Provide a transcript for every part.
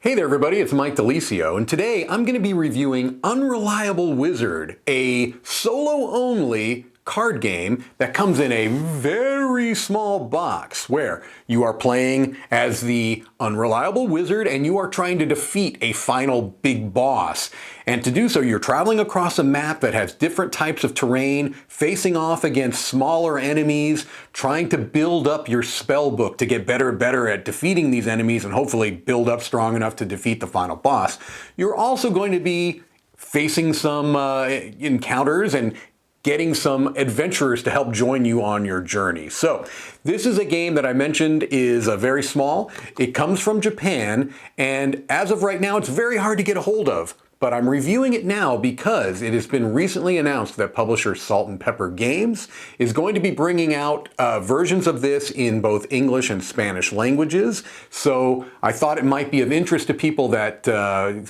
Hey there everybody, it's Mike DiLisio, and today I'm going to be reviewing Unreliable Wizard, a solo-only card game that comes in a very small box where you are playing as the Unreliable Wizard and you are trying to defeat a final big boss. And to do so, you're traveling across a map that has different types of terrain, facing off against smaller enemies, trying to build up your spell book to get better and better at defeating these enemies and hopefully build up strong enough to defeat the final boss. You're also going to be facing some encounters and getting some adventurers to help join you on your journey. So this is a game that I mentioned is very small. It comes from Japan, and as of right now, it's very hard to get a hold of. But I'm reviewing it now because it has been recently announced that publisher Salt and Pepper Games is going to be bringing out versions of this in both English and Spanish languages. So I thought it might be of interest to people that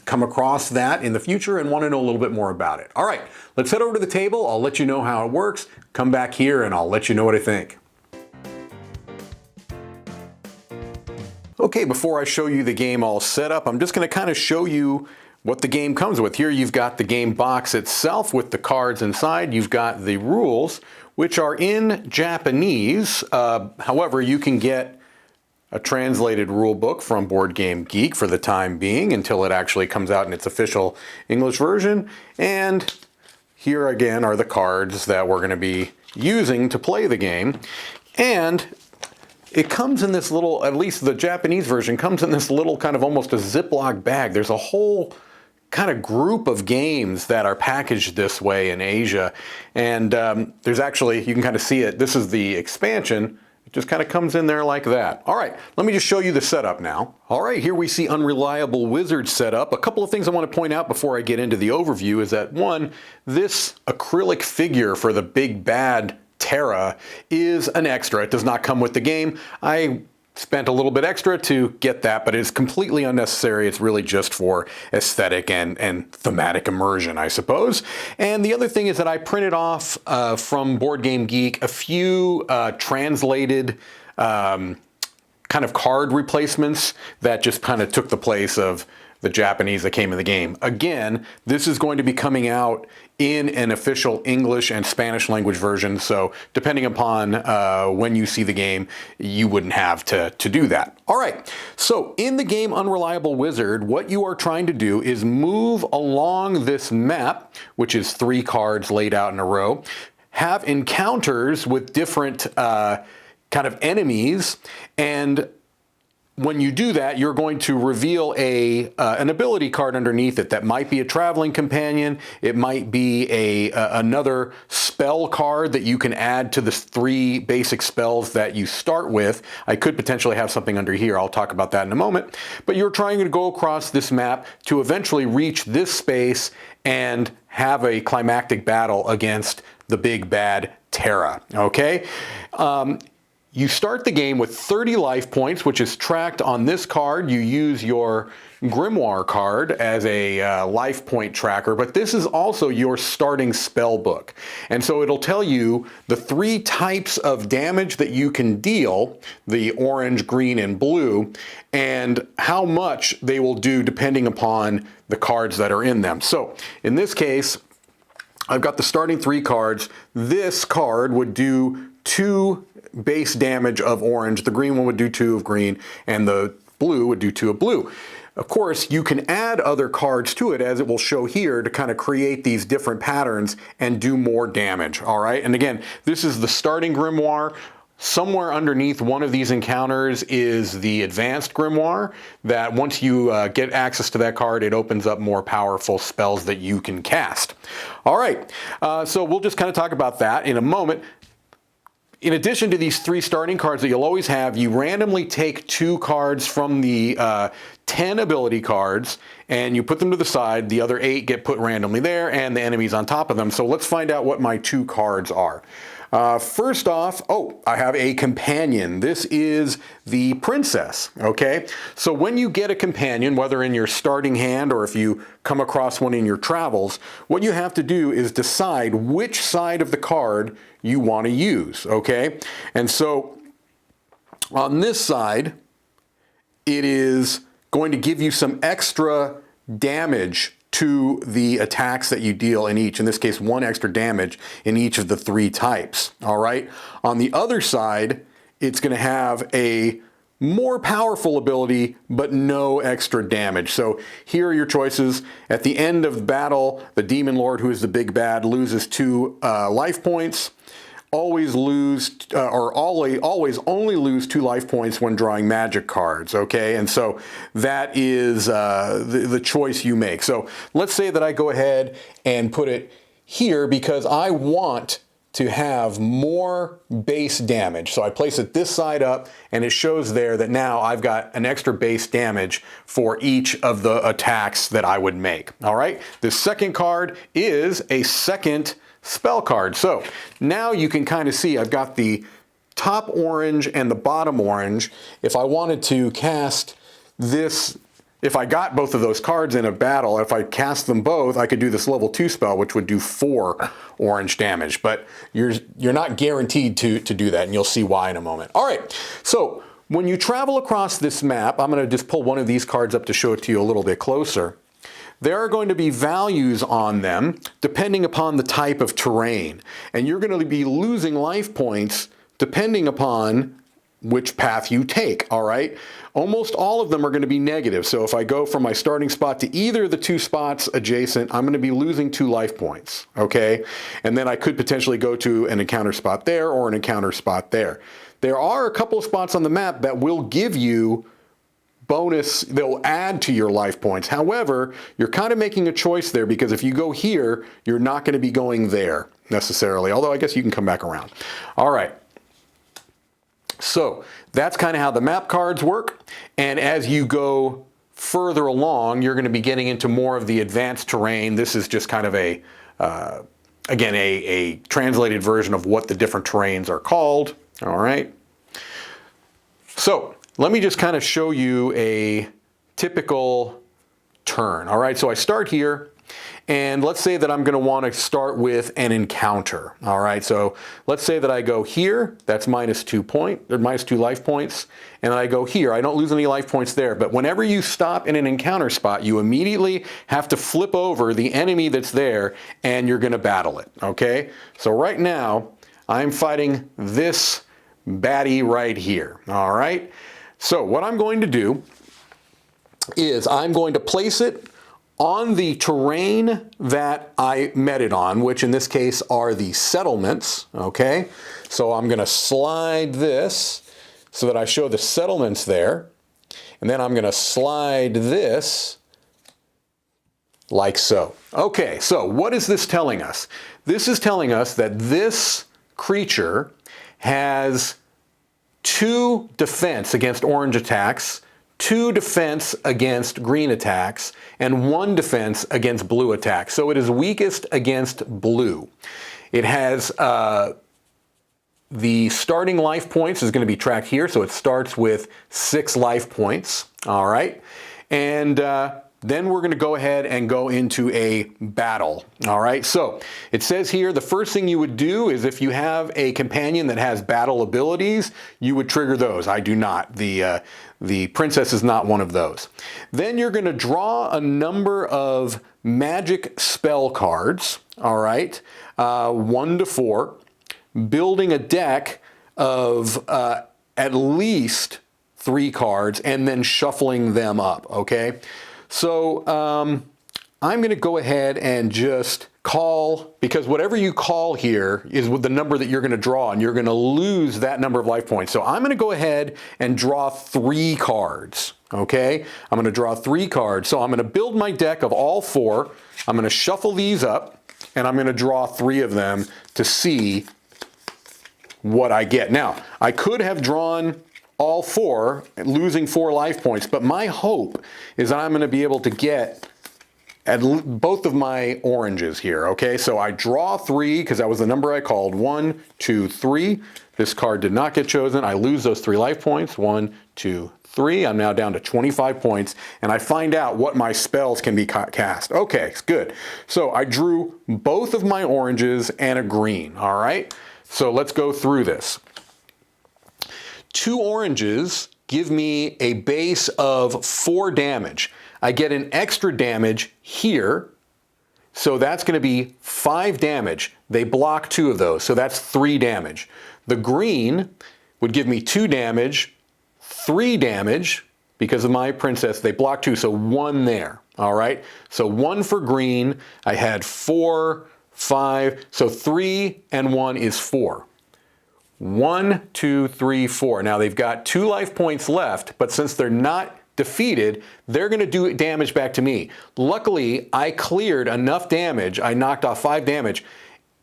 come across that in the future and want to know a little bit more about it. All right, let's head over to the table. I'll let you know how it works. Come back here and I'll let you know what I think. Okay, before I show you the game all set up, I'm just going to kind of show you what the game comes with. Here you've got the game box itself with the cards inside. You've got the rules, which are in Japanese. However, you can get a translated rule book from Board Game Geek for the time being until it actually comes out in its official English version. And here again are the cards that we're going to be using to play the game. And it comes in this little, at least the Japanese version, comes in this little kind of almost a Ziploc bag. There's a whole kind of group of games that are packaged this way in Asia. And there's actually, you can kind of see it. This is the expansion. It just kind of comes in there like that. All right, let me just show you the setup now. All right, here we see Unreliable Wizard set up. A couple of things I want to point out before I get into the overview is that one, this acrylic figure for the big bad Terra is an extra. It does not come with the game. I spent a little bit extra to get that, but it's completely unnecessary. It's really just for aesthetic and thematic immersion, I suppose. And the other thing is that I printed off from Board Game Geek a few translated kind of card replacements that just kind of took the place of the Japanese that came in the game. Again, this is going to be coming out in an official English and Spanish language version, so depending upon when you see the game, you wouldn't have to do that. All right, so in the game Unreliable Wizard, what you are trying to do is move along this map, which is 3 cards laid out in a row, have encounters with different kind of enemies, and when you do that, you're going to reveal an ability card underneath it that might be a traveling companion. It might be another spell card that you can add to the 3 basic spells that you start with. I could potentially have something under here. I'll talk about that in a moment. But you're trying to go across this map to eventually reach this space and have a climactic battle against the big bad Terra. Okay? You start the game with 30 life points, which is tracked on this card. You use your Grimoire card as a life point tracker, but this is also your starting spell book. And so it'll tell you the 3 types of damage that you can deal, the orange, green, and blue, and how much they will do depending upon the cards that are in them. So in this case, I've got the starting 3 cards. This card would do 2 base damage of orange, the green one would do 2 of green, and the blue would do 2 of blue. Of course, you can add other cards to it, as it will show here, to kind of create these different patterns and do more damage, all right? And again, this is the starting Grimoire. Somewhere underneath one of these encounters is the advanced Grimoire, that once you get access to that card, it opens up more powerful spells that you can cast. All right, so we'll just kind of talk about that in a moment. In addition to these 3 starting cards that you'll always have, you randomly take 2 cards from the 10 ability cards and you put them to the side. The other 8 get put randomly there and the enemies on top of them. So let's find out what my 2 cards are. First off, I have a companion. This is the princess, okay? So when you get a companion, whether in your starting hand or if you come across one in your travels, what you have to do is decide which side of the card you want to use, okay? And so on this side, it is going to give you some extra damage to the attacks that you deal in each. In this case, 1 extra damage in each of the 3 types. All right. On the other side, it's going to have a more powerful ability, but no extra damage. So here are your choices. At the end of the battle, the Demon Lord, who is the big bad, loses 2 life points. Always only lose 2 life points when drawing magic cards, okay? And so that is the choice you make. So let's say that I go ahead and put it here because I want to have more base damage. So I place it this side up, and it shows there that now I've got an extra base damage for each of the attacks that I would make. All right, the second card is a second spell card. So now you can kind of see I've got the top orange and the bottom orange. If I wanted to cast this, if I got both of those cards in a battle, if I cast them both, I could do this level 2 spell, which would do 4 orange damage. But you're not guaranteed to do that, and you'll see why in a moment. All right, so when you travel across this map, I'm going to just pull one of these cards up to show it to you a little bit closer. There are going to be values on them depending upon the type of terrain. And you're going to be losing life points depending upon which path you take, all right? Almost all of them are going to be negative. So if I go from my starting spot to either of the 2 spots adjacent, I'm going to be losing 2 life points, okay? And then I could potentially go to an encounter spot there or an encounter spot there. There are a couple of spots on the map that will give you bonus, they'll add to your life points. However, you're kind of making a choice there because if you go here, you're not going to be going there necessarily, although I guess you can come back around. All right. So that's kind of how the map cards work. And as you go further along, you're going to be getting into more of the advanced terrain. This is just kind of a, again, a translated version of what the different terrains are called. All right. So let me just kind of show you a typical turn. All right, so I start here, and let's say that I'm going to want to start with an encounter. All right, so let's say that I go here, that's minus 2 life points, and I go here. I don't lose any life points there, but whenever you stop in an encounter spot, you immediately have to flip over the enemy that's there, and you're going to battle it, okay? So right now, I'm fighting this baddie right here, all right? So what I'm going to do is I'm going to place it on the terrain that I met it on, which in this case are the settlements, okay? So I'm going to slide this so that I show the settlements there, and then I'm going to slide this like so. Okay, so what is this telling us? This is telling us that this creature has 2 defense against orange attacks, 2 defense against green attacks, and 1 defense against blue attacks. So it is weakest against blue. It has the starting life points is going to be tracked here. So it starts with 6 life points. All right. And then we're going to go ahead and go into a battle. All right, so it says here the first thing you would do is if you have a companion that has battle abilities, you would trigger those. I do not. The princess is not one of those. Then you're going to draw a number of magic spell cards, all right, 1 to 4, building a deck of at least 3 cards and then shuffling them up, okay? So I'm going to go ahead and just call, because whatever you call here is with the number that you're going to draw, and you're going to lose that number of life points. So I'm going to go ahead and draw 3 cards, okay? I'm going to draw 3 cards. So I'm going to build my deck of all 4. I'm going to shuffle these up, and I'm going to draw 3 of them to see what I get. Now, I could have drawn all 4, losing 4 life points, but my hope is that I'm going to be able to get at both of my oranges here, okay? So I draw 3 because that was the number I called. 1, 2, 3. This card did not get chosen. I lose those 3 life points. 1, 2, 3. I'm now down to 25 points, and I find out what my spells can be cast. Okay, good. So I drew both of my oranges and a green, all right? So let's go through this. 2 oranges give me a base of 4 damage. I get an extra damage here, so that's going to be 5 damage. They block 2 of those, so that's 3 damage. The green would give me 2 damage, 3 damage, because of my princess, they block 2, so 1 there. All right, so 1 for green. I had 4, 5, so 3 and 1 is 4. 1, 2, 3, 4. Now they've got 2 life points left, but since they're not defeated, they're going to do damage back to me. Luckily, I cleared enough damage, I knocked off 5 damage,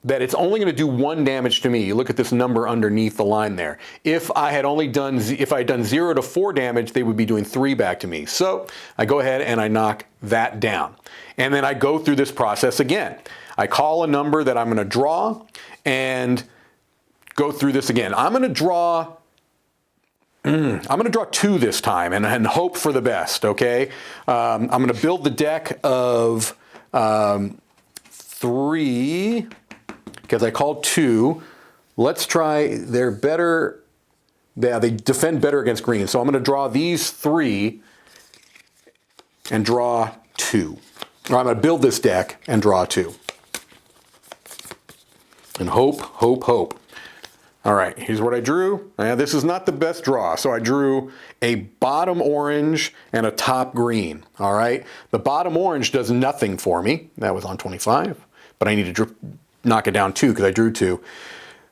that it's only going to do 1 damage to me. You look at this number underneath the line there. If I had done 0 to 4 damage, they would be doing 3 back to me. So I go ahead and I knock that down. And then I go through this process again. I call a number that I'm going to draw and go through this again. I'm going to draw 2 this time and hope for the best, okay? I'm going to build the deck of 3, because I called 2. Let's try, they're better, yeah, they defend better against green. So I'm going to draw these 3 and draw 2. Or I'm going to build this deck and draw 2. And hope, hope, hope. All right, here's what I drew. This is not the best draw, so I drew a bottom orange and a top green. All right, the bottom orange does nothing for me. That was on 25, but I need to knock it down 2 because I drew 2.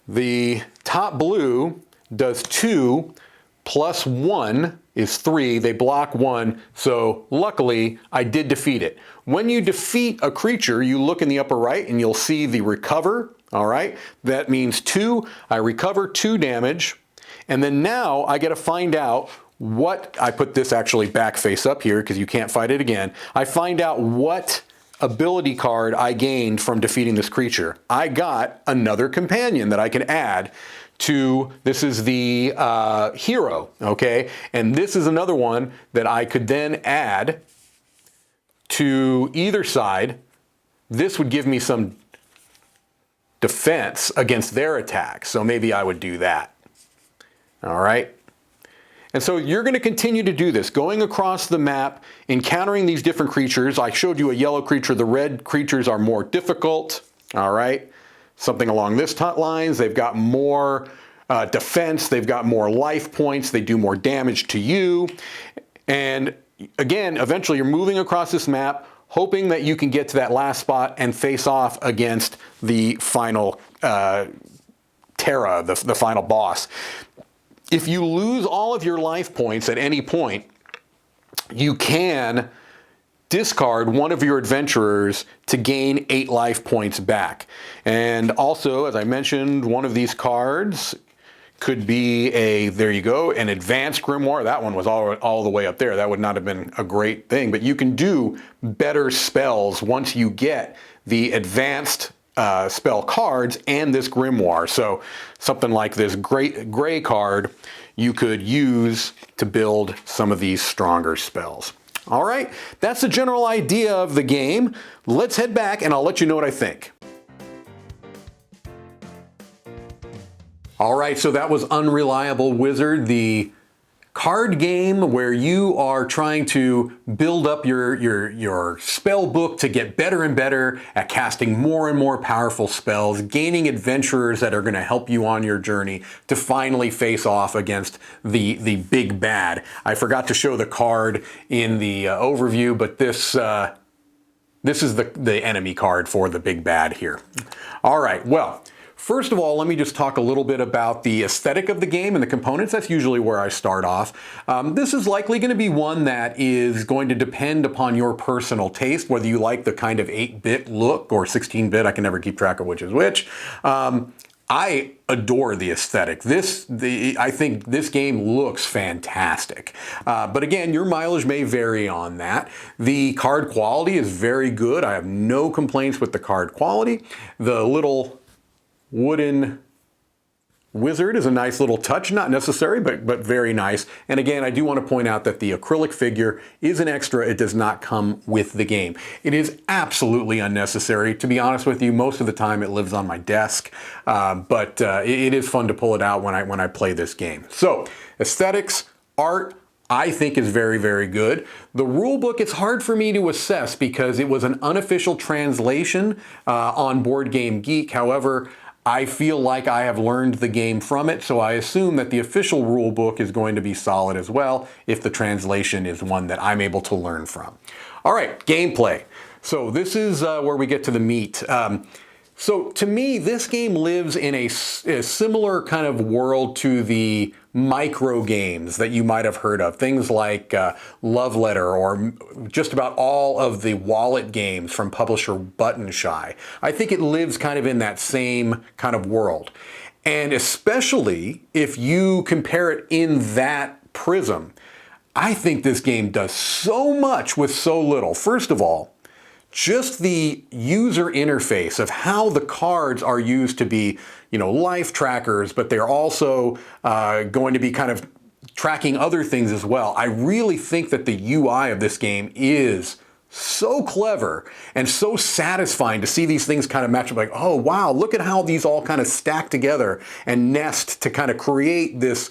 The top blue does 2 plus 1 is 3. They block 1, so luckily I did defeat it. When you defeat a creature, you look in the upper right and you'll see the recover. All right, that means 2. I recover 2 damage, and then now I get to find out what, I put this actually back face up here because you can't fight it again. I find out what ability card I gained from defeating this creature. I got another companion that I can add to, this is the hero, okay? And this is another one that I could then add to either side. This would give me some defense against their attack, so maybe I would do that. All right. And so you're going to continue to do this, going across the map, encountering these different creatures. I showed you a yellow creature. The red creatures are more difficult. All right. Something along this lines. They've got more defense. They've got more life points. They do more damage to you. And again, eventually you're moving across this map, hoping that you can get to that last spot and face off against the final Terra, the final boss. If you lose all of your life points at any point, you can discard one of your adventurers to gain 8 life points back. And also, as I mentioned, one of these cards could be there you go, an advanced grimoire. That one was all the way up there. That would not have been a great thing, but you can do better spells once you get the advanced spell cards and this grimoire. So something like this gray card you could use to build some of these stronger spells. All right, that's the general idea of the game. Let's head back and I'll let you know what I think. All right, so that was Unreliable Wizard, the card game where you are trying to build up your spell book to get better and better at casting more and more powerful spells, gaining adventurers that are going to help you on your journey to finally face off against the big bad. I forgot to show the card in the overview, but this is the enemy card for the big bad here. All right, well, first of all, let me just talk a little bit about the aesthetic of the game and the components. That's usually where I start off. This is likely going to be one that is going to depend upon your personal taste, whether you like the kind of 8-bit look or 16-bit. I can never keep track of which is which. I adore the aesthetic. I think this game looks fantastic. But again, your mileage may vary on that. The card quality is very good. I have no complaints with the card quality. The little wooden wizard is a nice little touch, not necessary, but very nice. And again, I do want to point out that the acrylic figure is an extra. It does not come with the game. It is absolutely unnecessary. To be honest with you, most of the time it lives on my desk, but it is fun to pull it out when I play this game. So, aesthetics, Art, I think, is very, very good. The rule book, it's hard for me to assess because it was an unofficial translation on Board Game Geek. However, I feel like I have learned the game from it, so I assume that the official rule book is going to be solid as well if the translation is one that I'm able to learn from. All right, gameplay. So this is where we get to the meat. So to me, this game lives in a similar kind of world to the micro games that you might have heard of. Things like Love Letter or just about all of the wallet games from publisher Button Shy. I think it lives kind of in that same kind of world. And especially if you compare it in that prism, I think this game does so much with so little. First of all, just the user interface of how the cards are used to be, life trackers, but they're also going to be kind of tracking other things as well. I really think that the UI of this game is so clever and so satisfying to see these things kind of match up like, oh wow, look at how these all kind of stack together and nest to kind of create this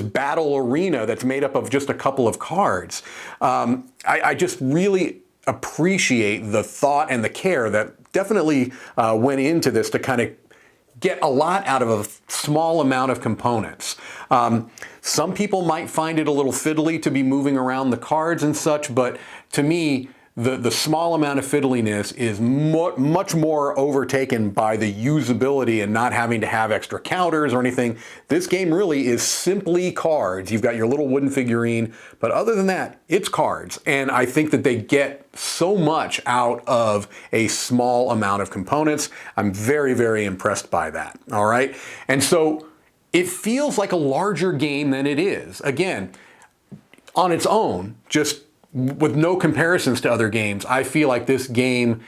battle arena that's made up of just a couple of cards. I just really appreciate the thought and the care that definitely went into this to kind of get a lot out of a small amount of components. Some people might find it a little fiddly to be moving around the cards and such, but to me, the small amount of fiddliness is much more overtaken by the usability and not having to have extra counters or anything. This game really is simply cards. You've got your little wooden figurine, but other than that, it's cards. And I think that they get so much out of a small amount of components. I'm very, very impressed by that. All right. And so it feels like a larger game than it is. Again, on its own, just with no comparisons to other games, I feel like this game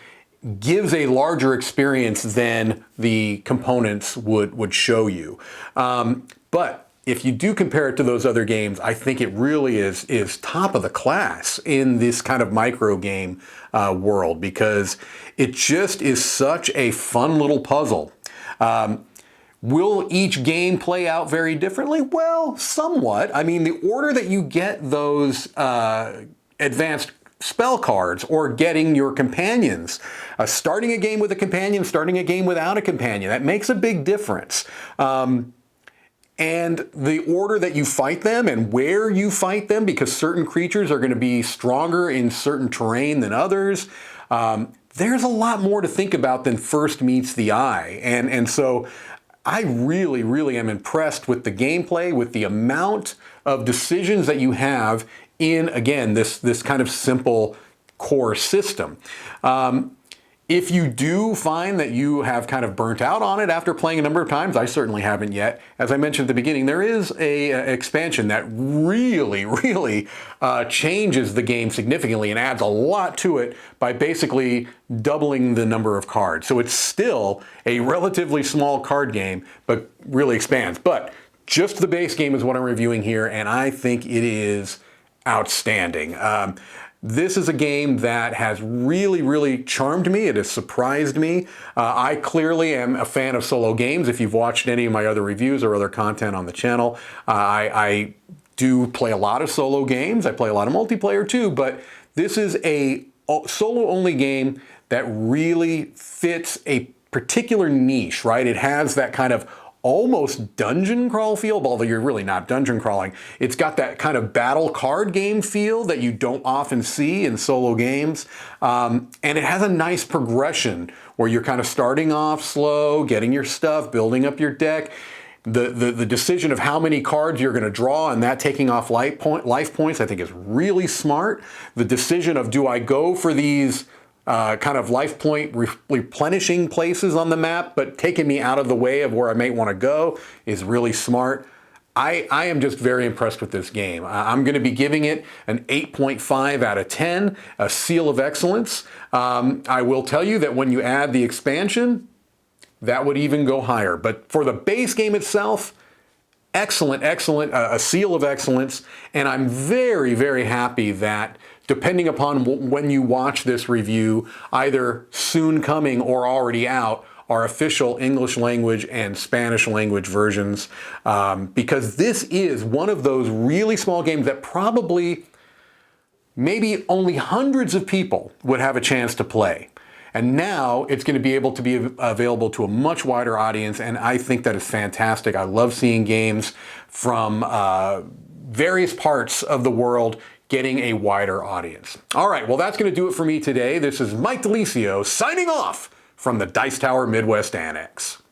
gives a larger experience than the components would show you. But if you do compare it to those other games, I think it really is top of the class in this kind of micro game world because it just is such a fun little puzzle. Will each game play out very differently? Well, somewhat. I mean, the order that you get those advanced spell cards or getting your companions, starting a game with a companion, starting a game without a companion, that makes a big difference. And the order that you fight them and where you fight them, because certain creatures are going to be stronger in certain terrain than others. There's a lot more to think about than first meets the eye. And so I really, really am impressed with the gameplay, with the amount of decisions that you have in, again, this kind of simple core system. If you do find that you have kind of burnt out on it after playing a number of times, I certainly haven't yet. As I mentioned at the beginning, there is an expansion that really, really changes the game significantly and adds a lot to it by basically doubling the number of cards. So it's still a relatively small card game, but really expands. But just the base game is what I'm reviewing here, and I think it is outstanding. This is a game that has really, really charmed me. It has surprised me. I clearly am a fan of solo games. If you've watched any of my other reviews or other content on the channel, I do play a lot of solo games. I play a lot of multiplayer too, but this is a solo-only game that really fits a particular niche, right? It has that kind of almost dungeon crawl feel, although you're really not dungeon crawling. It's got that kind of battle card game feel that you don't often see in solo games. And it has a nice progression where you're kind of starting off slow, getting your stuff, building up your deck. The decision of how many cards you're going to draw and that taking off life points, I think is really smart. The decision of, do I go for these kind of life point replenishing places on the map, but taking me out of the way of where I might want to go, is really smart. I am just very impressed with this game. I'm going to be giving it an 8.5 out of 10, a seal of excellence. I will tell you that when you add the expansion, that would even go higher. But for the base game itself, excellent, excellent, a seal of excellence. And I'm very, very happy that, depending upon when you watch this review, either soon coming or already out, our official English language and Spanish language versions, because this is one of those really small games that probably maybe only hundreds of people would have a chance to play. And now it's going to be able to be available to a much wider audience, and I think that is fantastic. I love seeing games from various parts of the world getting a wider audience. All right, well, that's going to do it for me today. This is Mike DiLisio signing off from the Dice Tower Midwest Annex.